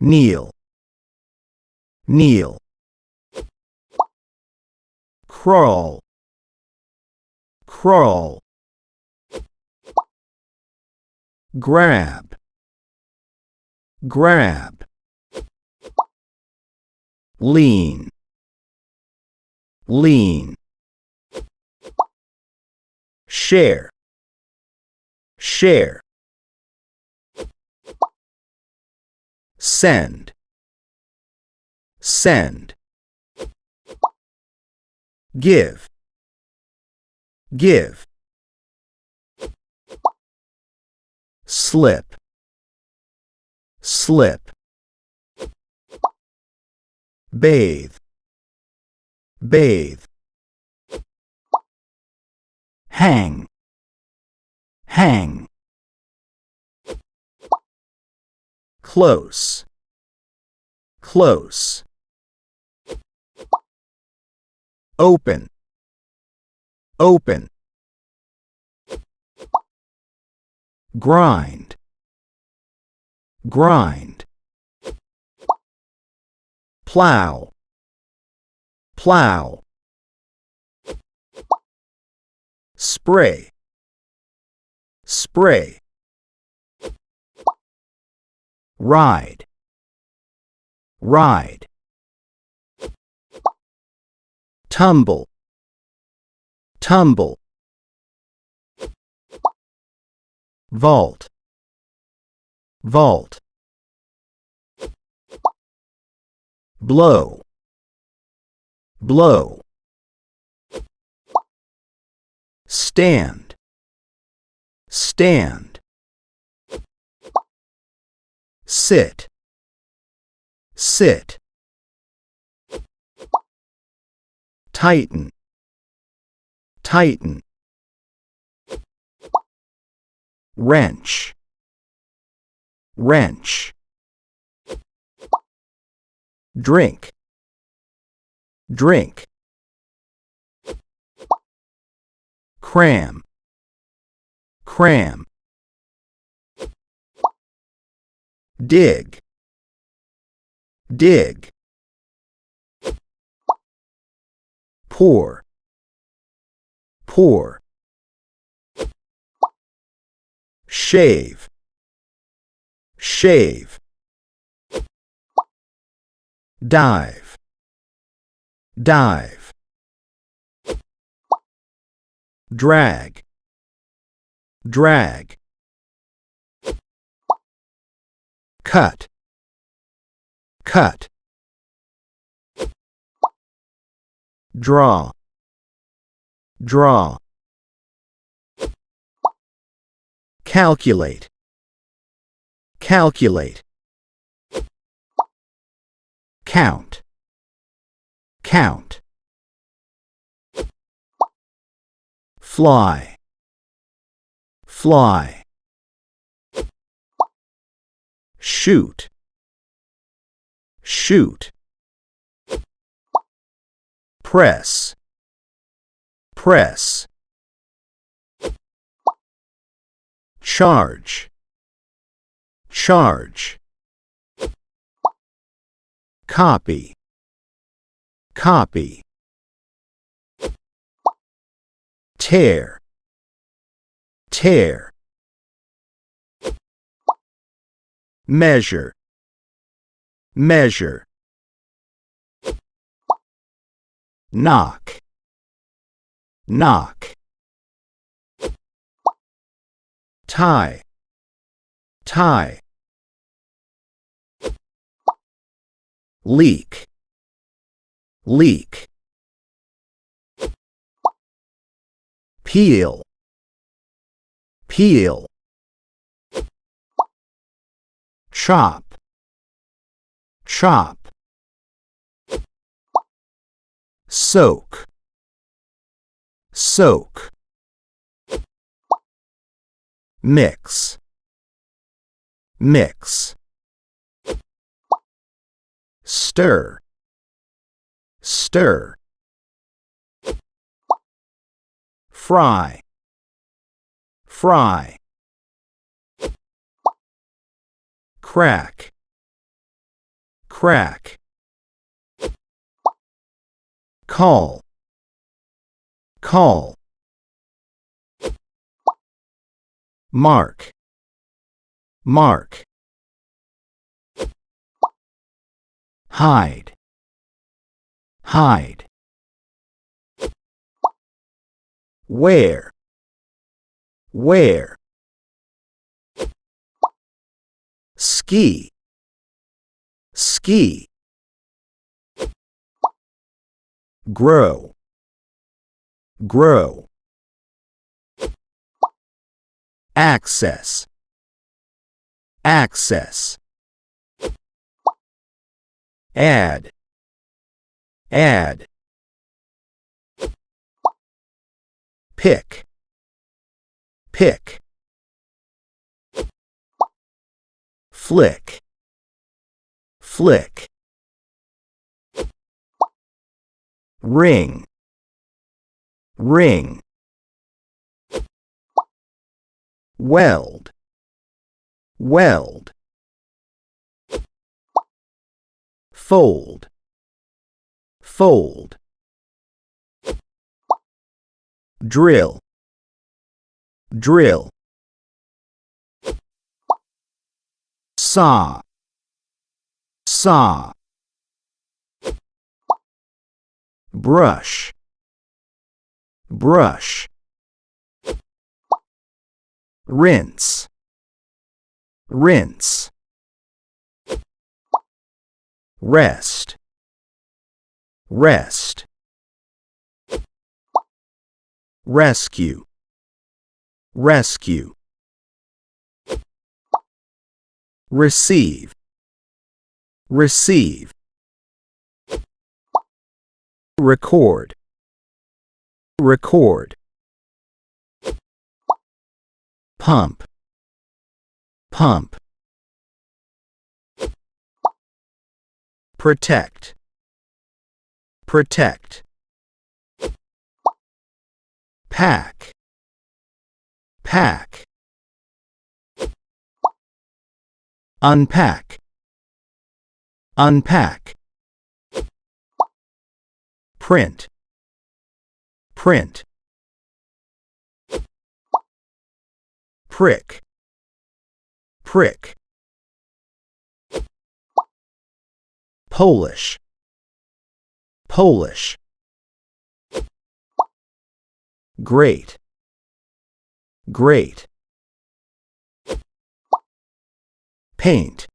kneel, kneel. Crawl, crawl. Grab, grab. Lean, lean. Share, share. Send, send. Give, give. Slip, slip. Bathe, bathe. Hang, hang. Close, close. Open, open. Grind, grind. Plow, plow. Spray, spray. Ride, ride. Tumble, tumble. Vault, vault. Blow, blow. Stand, stand. Sit, sit. Tighten, tighten. Wrench, wrench. Drink, drink. Cram, cram. Dig, dig. Pour, pour. Shave, shave. Dive, dive. Drag, drag. Cut, cut. Draw, draw. Calculate, calculate. Count, count. Fly, fly. Shoot, shoot. Press, press. Charge, charge. Copy, copy. Tear, tear. Measure, measure. Knock, knock. Tie, tie. Leak, leak. Peel, peel. Chop, chop. Soak, soak. Mix, mix. Stir, stir. Fry, fry. Crack, crack, call, call, mark, mark, hide, hide, wear, wear, ski, ski, grow, grow, access, access, add, add, pick, pick, flick, flick, ring, ring, weld, weld, fold, fold, drill, drill, saw, saw, brush, brush, rinse, rinse, rest, rest, rescue, rescue, receive, receive, record, record, pump, pump, protect, protect, pack, pack, unpack, unpack, print, print, prick, prick, Polish, Polish, great, great, paint,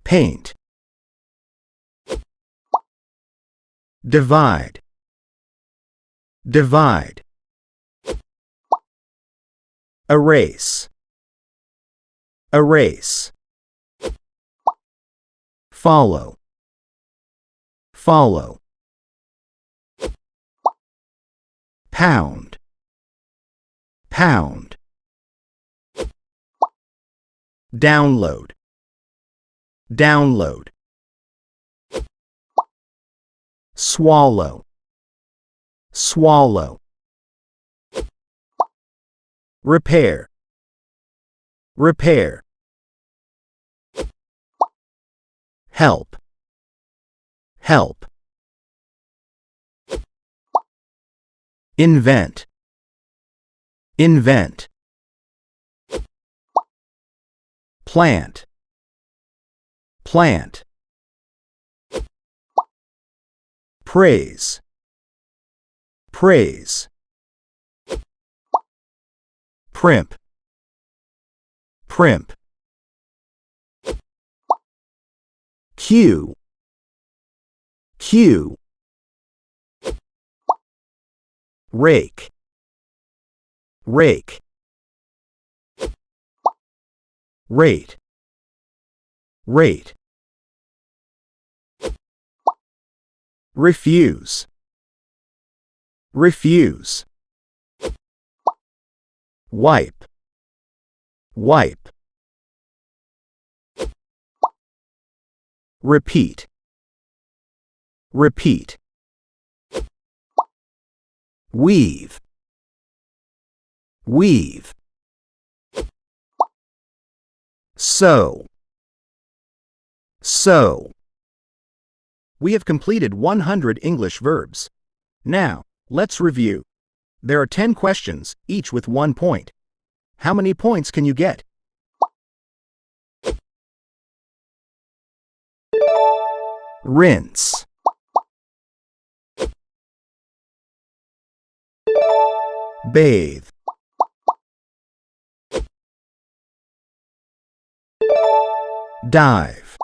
paint, divide, divide, erase, erase, follow, follow, pound, pound, download, download, swallow, swallow, repair, repair, help, help, invent, invent, plant, plant, praise, praise, primp, primp, cue, cue, rake, rake, rate, rate, refuse, refuse, wipe, wipe, repeat, repeat, weave, weave, sew, So. We have completed 100 English verbs. Now, let's review. There are 10 questions, each with 1 point. How many points can you get? Rinse. Bathe. Dive.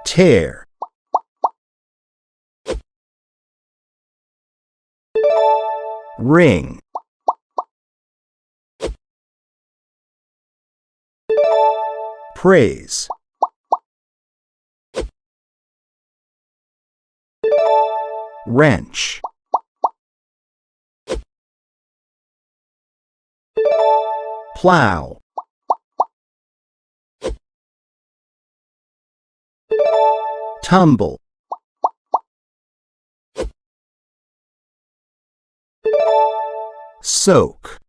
Tear. Ring. Praise. Wrench. Plow. Tumble. Soak.